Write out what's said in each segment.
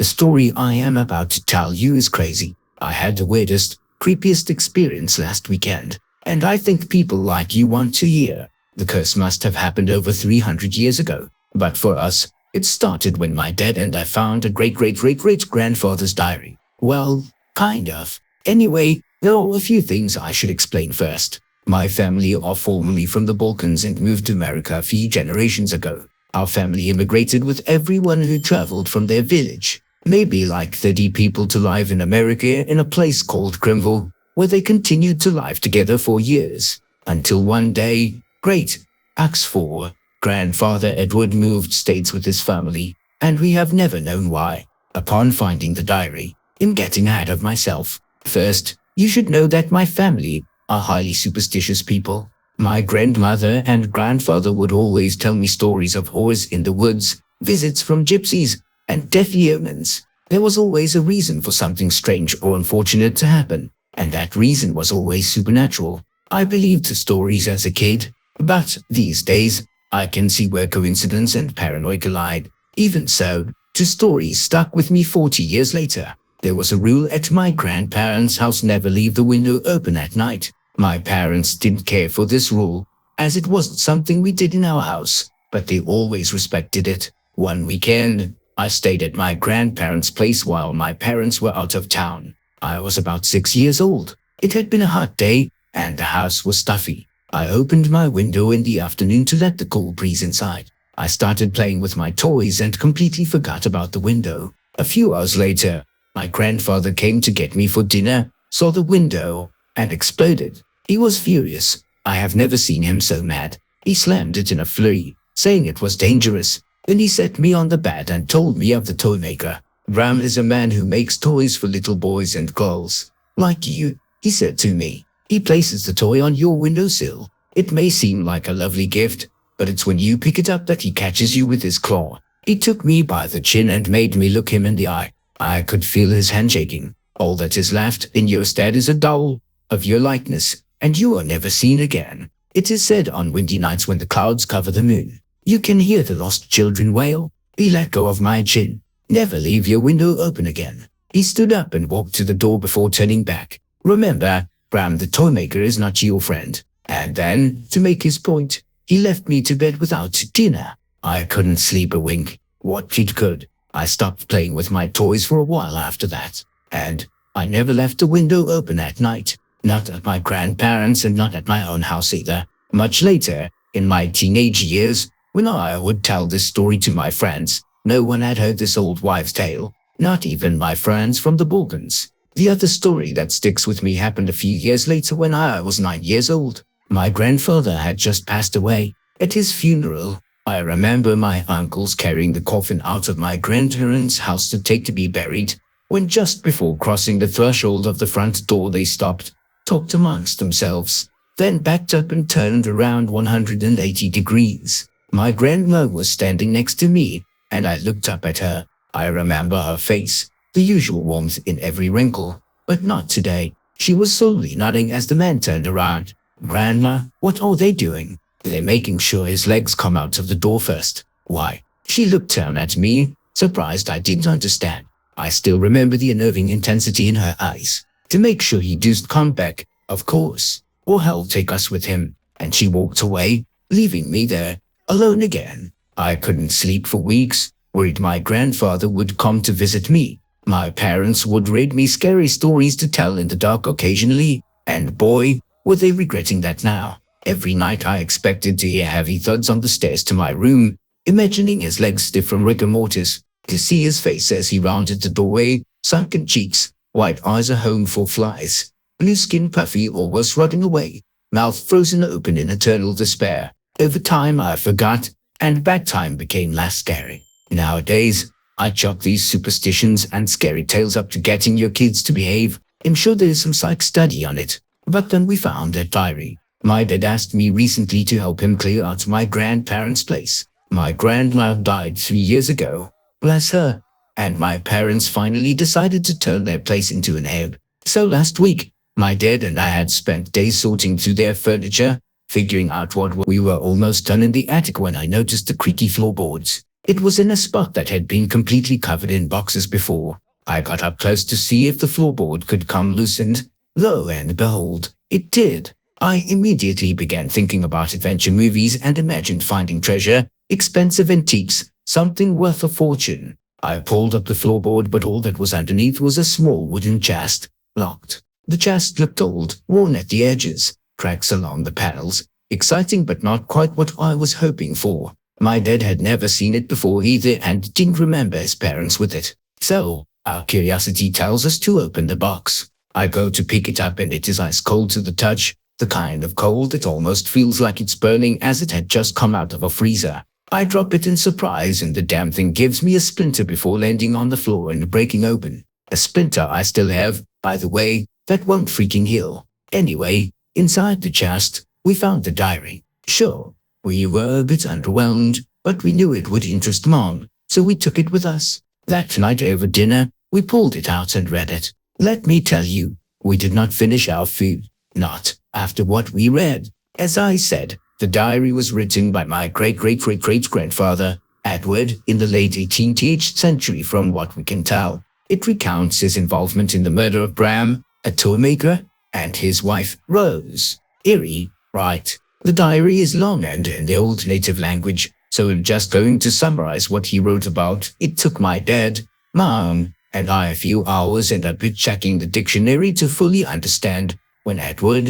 The story I am about to tell you is crazy. I had the weirdest, creepiest experience last weekend, and I think people like you want to hear. The curse must have happened over 300 years ago, but for us, it started when my dad and I found a great-great-great-great-grandfather's diary. Well, kind of. Anyway, there are a few things I should explain first. My family are formerly from the Balkans and moved to America a few generations ago. Our family immigrated with everyone who traveled from their village. Maybe like 30 people to live in America in a place called Grimville, where they continued to live together for years. Until one day, great, X4, grandfather Edward moved states with his family, and we have never known why. Upon finding the diary, I'm getting ahead of myself. First, you should know that my family are highly superstitious people. My grandmother and grandfather would always tell me stories of horrors in the woods, visits from gypsies, and deathly omens. There was always a reason for something strange or unfortunate to happen, and that reason was always supernatural. I believed the stories as a kid, but these days, I can see where coincidence and paranoia collide. Even so, the story stuck with me 40 years later. There was a rule at my grandparents' house: never leave the window open at night. My parents didn't care for this rule, as it wasn't something we did in our house, but they always respected it. One weekend, I stayed at my grandparents' place while my parents were out of town. I was about 6 years old. It had been a hot day, and the house was stuffy. I opened my window in the afternoon to let the cool breeze inside. I started playing with my toys and completely forgot about the window. A few hours later, my grandfather came to get me for dinner, saw the window, and exploded. He was furious. I have never seen him so mad. He slammed it in a flurry, saying it was dangerous. Then he set me on the bed and told me of the Toymaker. Bram is a man who makes toys for little boys and girls. Like you, he said to me. He places the toy on your windowsill. It may seem like a lovely gift, but it's when you pick it up that he catches you with his claw. He took me by the chin and made me look him in the eye. I could feel his hand shaking. All that is left in your stead is a doll of your likeness, and you are never seen again. It is said on windy nights when the clouds cover the moon, you can hear the lost children wail. He let go of my chin. Never leave your window open again. He stood up and walked to the door before turning back. Remember, Bram the Toymaker is not your friend. And then, to make his point, he left me to bed without dinner. I couldn't sleep a wink. What kid could? I stopped playing with my toys for a while after that. And I never left the window open at night. Not at my grandparents' and not at my own house either. Much later, in my teenage years, when I would tell this story to my friends, no one had heard this old wives' tale. Not even my friends from the Balkans. The other story that sticks with me happened a few years later when I was 9 years old. My grandfather had just passed away. At his funeral, I remember my uncles carrying the coffin out of my grandparents' house to be buried, when just before crossing the threshold of the front door they stopped, talked amongst themselves, then backed up and turned around 180 degrees. My grandma was standing next to me, and I looked up at her. I remember her face, the usual warmth in every wrinkle, but not today. She was slowly nodding as the man turned around. Grandma, what are they doing? They're making sure his legs come out of the door first. Why? She looked down at me, surprised I didn't understand. I still remember the unnerving intensity in her eyes. To make sure he doesn't come back, of course, or hell take us with him. And she walked away, leaving me there, alone again. I couldn't sleep for weeks, worried my grandfather would come to visit me. My parents would read me scary stories to tell in the dark occasionally, and boy, were they regretting that now. Every night I expected to hear heavy thuds on the stairs to my room, imagining his legs stiff from rigor mortis, to see his face as he rounded the doorway, sunken cheeks, white eyes a home for flies, blue skin puffy or was rotting away, mouth frozen open in eternal despair. Over time I forgot, and bedtime became less scary. Nowadays, I chalk these superstitions and scary tales up to getting your kids to behave. I'm sure there is some psych study on it. But then we found that diary. My dad asked me recently to help him clear out my grandparents' place. My grandma died 3 years ago, bless her, and my parents finally decided to turn their place into an herb. So last week, my dad and I had spent days sorting through their furniture, figuring out what we were almost done in the attic when I noticed the creaky floorboards. It was in a spot that had been completely covered in boxes before. I got up close to see if the floorboard could come loose, and lo and behold, it did. I immediately began thinking about adventure movies and imagined finding treasure, expensive antiques, something worth a fortune. I pulled up the floorboard, but all that was underneath was a small wooden chest, locked. The chest looked old, worn at the edges, cracks along the panels. Exciting, but not quite what I was hoping for. My dad had never seen it before either and didn't remember his parents with it. So, our curiosity tells us to open the box. I go to pick it up and it is ice cold to the touch, the kind of cold that almost feels like it's burning as it had just come out of a freezer. I drop it in surprise and the damn thing gives me a splinter before landing on the floor and breaking open. A splinter I still have, by the way, that won't freaking heal. Anyway, inside the chest, we found the diary. Sure, we were a bit underwhelmed, but we knew it would interest Mom, so we took it with us. That night over dinner, we pulled it out and read it. Let me tell you, we did not finish our food. Not after what we read. As I said, the diary was written by my great-great-great-great-grandfather, Edward, in the late 18th century from what we can tell. It recounts his involvement in the murder of Bram, a toymaker, and his wife, Rose. Eerie, right? The diary is long and in the old native language, so I'm just going to summarize what he wrote about. It took my dad, Mom, and I a few hours and a bit checking the dictionary to fully understand when Edward,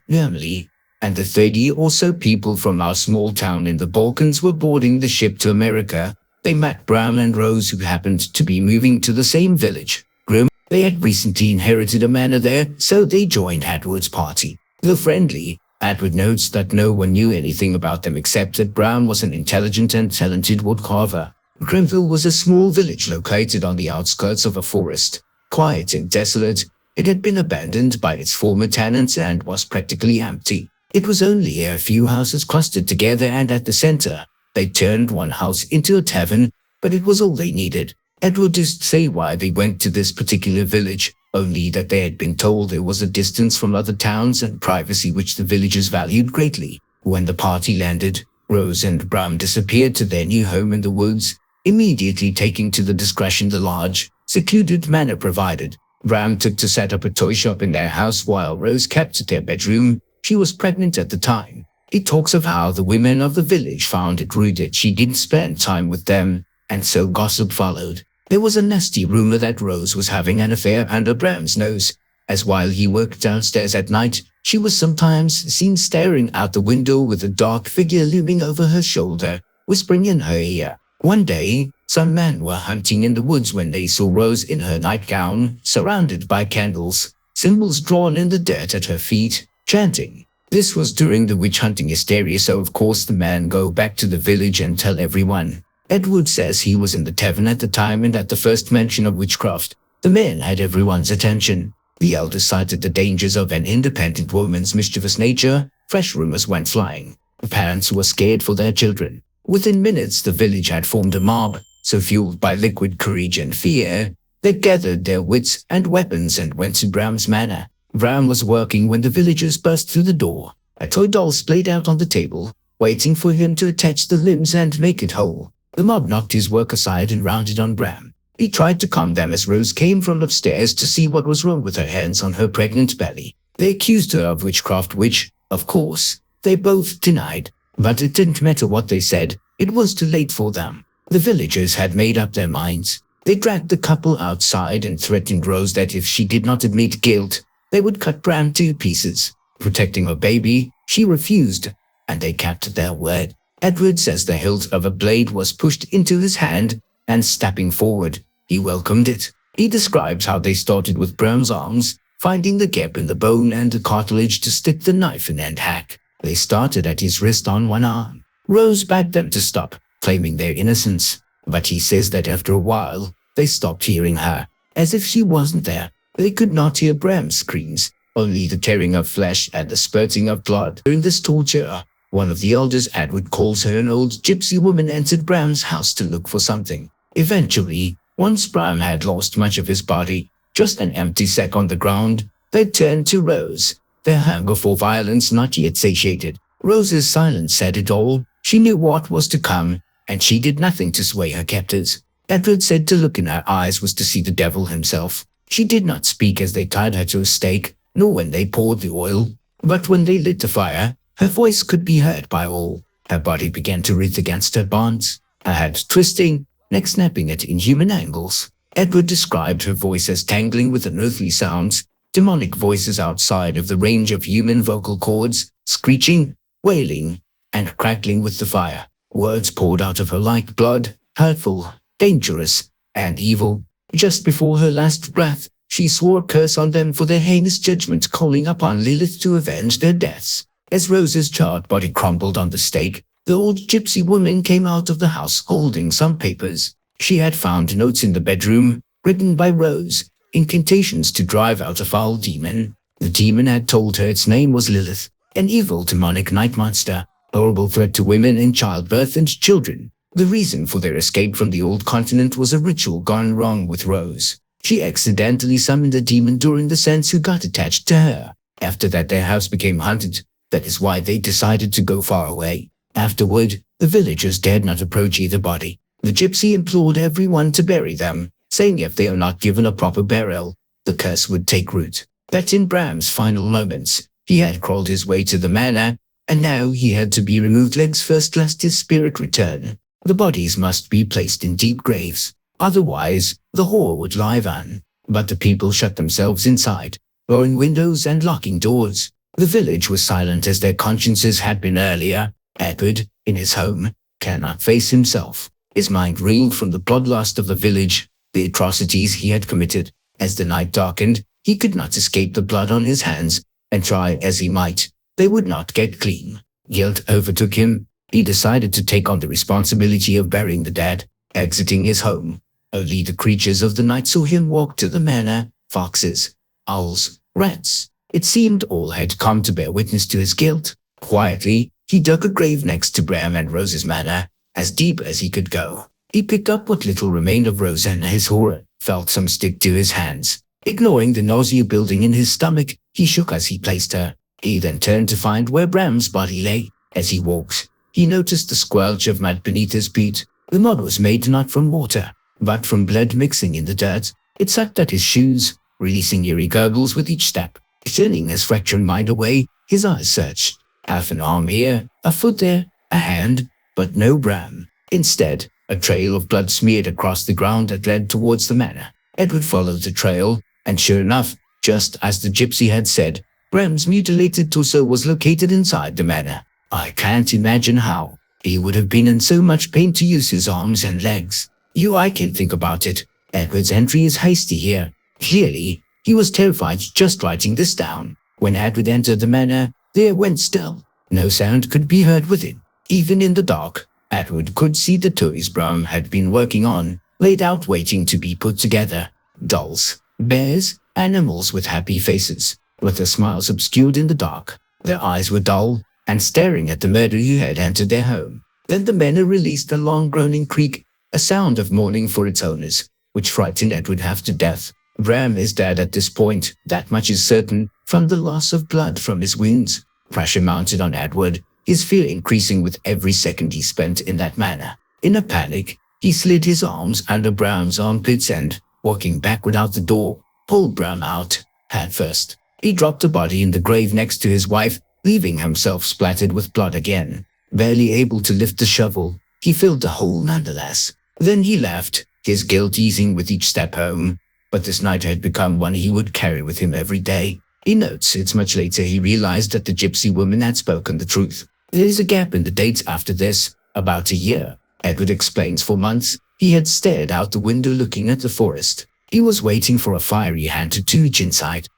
family, and the 30 or so people from our small town in the Balkans were boarding the ship to America. They met Bram and Rose, who happened to be moving to the same village. They had recently inherited a manor there, so they joined Edward's party. Though friendly, Edward notes that no one knew anything about them except that Bram was an intelligent and talented woodcarver. Grimville was a small village located on the outskirts of a forest. Quiet and desolate, it had been abandoned by its former tenants and was practically empty. It was only a few houses clustered together, and at the center, they turned one house into a tavern, but it was all they needed. Edward didn't say why they went to this particular village, only that they had been told there was a distance from other towns and privacy which the villagers valued greatly. When the party landed, Rose and Bram disappeared to their new home in the woods, immediately taking to the discretion the large, secluded manor provided. Bram took to set up a toy shop in their house while Rose kept their bedroom. She was pregnant at the time. He talks of how the women of the village found it rude that she didn't spend time with them, and so gossip followed. There was a nasty rumor that Rose was having an affair under Bram's nose, as while he worked downstairs at night, she was sometimes seen staring out the window with a dark figure looming over her shoulder, whispering in her ear. One day, some men were hunting in the woods when they saw Rose in her nightgown, surrounded by candles, symbols drawn in the dirt at her feet, chanting. This was during the witch hunting hysteria, so of course the men go back to the village and tell everyone. Edward says he was in the tavern at the time, and at the first mention of witchcraft, the men had everyone's attention. The elders cited the dangers of an independent woman's mischievous nature. Fresh rumors went flying. The parents were scared for their children. Within minutes, the village had formed a mob, so fueled by liquid courage and fear, they gathered their wits and weapons and went to Bram's manor. Bram was working when the villagers burst through the door. A toy doll splayed out on the table, waiting for him to attach the limbs and make it whole. The mob knocked his work aside and rounded on Bram. He tried to calm them as Rose came from upstairs to see what was wrong with her hands on her pregnant belly. They accused her of witchcraft, which, of course, they both denied. But it didn't matter what they said, it was too late for them. The villagers had made up their minds. They dragged the couple outside and threatened Rose that if she did not admit guilt, they would cut Bram to pieces. Protecting her baby, she refused, and they kept their word. Edward says the hilt of a blade was pushed into his hand, and stepping forward, he welcomed it. He describes how they started with Bram's arms, finding the gap in the bone and the cartilage to stick the knife in and hack. They started at his wrist on one arm. Rose begged them to stop, claiming their innocence. But he says that after a while, they stopped hearing her. As if she wasn't there, they could not hear Bram's screams, only the tearing of flesh and the spurting of blood. During this torture, one of the elders, Edward calls her an old gypsy woman, entered Bram's house to look for something. Eventually, once Bram had lost much of his body, just an empty sack on the ground, they turned to Rose, their hunger for violence not yet satiated. Rose's silence said it all. She knew what was to come, and she did nothing to sway her captors. Edward said to look in her eyes was to see the devil himself. She did not speak as they tied her to a stake, nor when they poured the oil, but when they lit the fire, her voice could be heard by all. Her body began to writhe against her bonds, her head twisting, neck snapping at inhuman angles. Edward described her voice as tangling with unearthly sounds, demonic voices outside of the range of human vocal cords, screeching, wailing, and crackling with the fire. Words poured out of her like blood, hurtful, dangerous, and evil. Just before her last breath, she swore a curse on them for their heinous judgment, calling upon Lilith to avenge their deaths. As Rose's charred body crumbled on the stake, the old gypsy woman came out of the house holding some papers. She had found notes in the bedroom, written by Rose, incantations to drive out a foul demon. The demon had told her its name was Lilith, an evil demonic night monster, horrible threat to women in childbirth and children. The reason for their escape from the old continent was a ritual gone wrong with Rose. She accidentally summoned a demon during the sense who got attached to her. After that, their house became haunted. That is why they decided to go far away. Afterward, the villagers dared not approach either body. The gypsy implored everyone to bury them, saying if they are not given a proper burial, the curse would take root. But in Bram's final moments, he had crawled his way to the manor, and now he had to be removed legs first lest his spirit return. The bodies must be placed in deep graves, otherwise the whore would live on. But the people shut themselves inside, blowing windows and locking doors. The village was silent as their consciences had been earlier. Edward, in his home, cannot face himself. His mind reeled from the bloodlust of the village, the atrocities he had committed. As the night darkened, he could not escape the blood on his hands, and try as he might, they would not get clean. Guilt overtook him. He decided to take on the responsibility of burying the dead. Exiting his home, only the creatures of the night saw him walk to the manor. Foxes, owls, rats. It seemed all had come to bear witness to his guilt. Quietly, he dug a grave next to Bram and Rose's manor, as deep as he could go. He picked up what little remained of Rose and his horror felt some stick to his hands. Ignoring the nausea building in his stomach, he shook as he placed her. He then turned to find where Bram's body lay. As he walked, he noticed the squelch of mud beneath his feet. The mud was made not from water, but from blood mixing in the dirt. It sucked at his shoes, releasing eerie gurgles with each step. Turning his fractured mind away, his eyes searched. Half an arm here, a foot there, a hand, but no Bram. Instead, a trail of blood smeared across the ground that led towards the manor. Edward followed the trail, and sure enough, just as the gypsy had said, Bram's mutilated torso was located inside the manor. I can't imagine how he would have been in so much pain to use his arms and legs. I can think about it. Edward's entry is hasty here. Clearly, he was terrified just writing this down. When Edward entered the manor, there went still. No sound could be heard within. Even in the dark, Edward could see the toys Bram had been working on, laid out waiting to be put together. Dolls, bears, animals with happy faces, with their smiles obscured in the dark. Their eyes were dull and staring at the murderer who had entered their home. Then the manor released a long groaning creak, a sound of mourning for its owners, which frightened Edward half to death. Bram is dead at this point, that much is certain, from the loss of blood from his wounds. Pressure mounted on Edward, his fear increasing with every second he spent in that manor. In a panic, he slid his arms under Bram's armpits and, walking backward out the door, pulled Bram out, head first. He dropped the body in the grave next to his wife, leaving himself splattered with blood again. Barely able to lift the shovel, he filled the hole nonetheless. Then he left, his guilt easing with each step home. But this night had become one he would carry with him every day. He notes it's much later he realized that the gypsy woman had spoken the truth. There is a gap in the dates after this, about a year. Edward explains for months, he had stared out the window looking at the forest. He was waiting for a fiery hand to reach inside.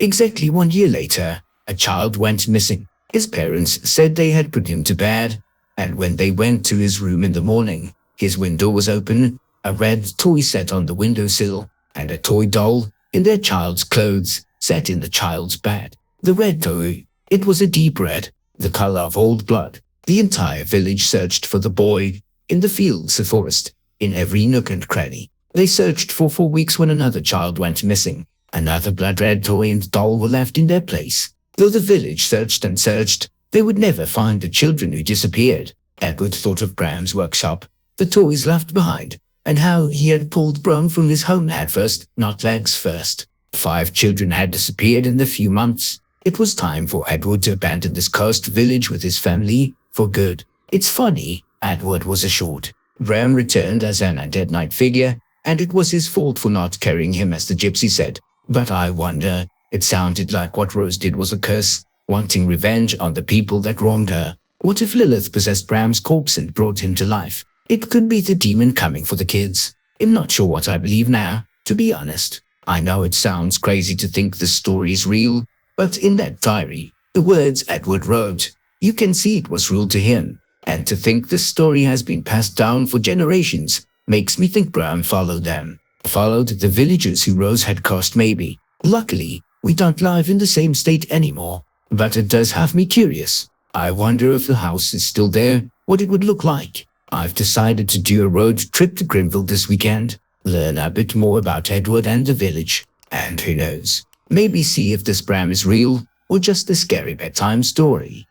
Exactly 1 year later, a child went missing. His parents said they had put him to bed, and when they went to his room in the morning, his window was open, a red toy set on the windowsill, and a toy doll, in their child's clothes, sat in the child's bed. The red toy, it was a deep red, the color of old blood. The entire village searched for the boy, in the fields, the forest, in every nook and cranny. They searched for 4 weeks when another child went missing. Another blood red toy and doll were left in their place. Though the village searched and searched, They would never find the children who disappeared. Edward thought of Bram's workshop, the toys left behind, and how he had pulled Bram from his home head first, not legs first. 5 children had disappeared in a few months. It was time for Edward to abandon this cursed village with his family for good. It's funny, Edward was assured. Bram returned as an undead knight figure, and it was his fault for not carrying him, as the gypsy said. But I wonder, it sounded like what Rose did was a curse, wanting revenge on the people that wronged her. What if Lilith possessed Bram's corpse and brought him to life? It could be the demon coming for the kids. I'm not sure what I believe now, to be honest. I know it sounds crazy to think the story is real, but in that diary, the words Edward wrote, you can see it was real to him. And to think this story has been passed down for generations makes me think Bram followed them. Followed the villagers who Rose had cursed maybe. Luckily, we don't live in the same state anymore, but it does have me curious. I wonder if the house is still there, what it would look like. I've decided to do a road trip to Grimville this weekend, learn a bit more about Edward and the village, and who knows, maybe see if this Bram is real or just a scary bedtime story.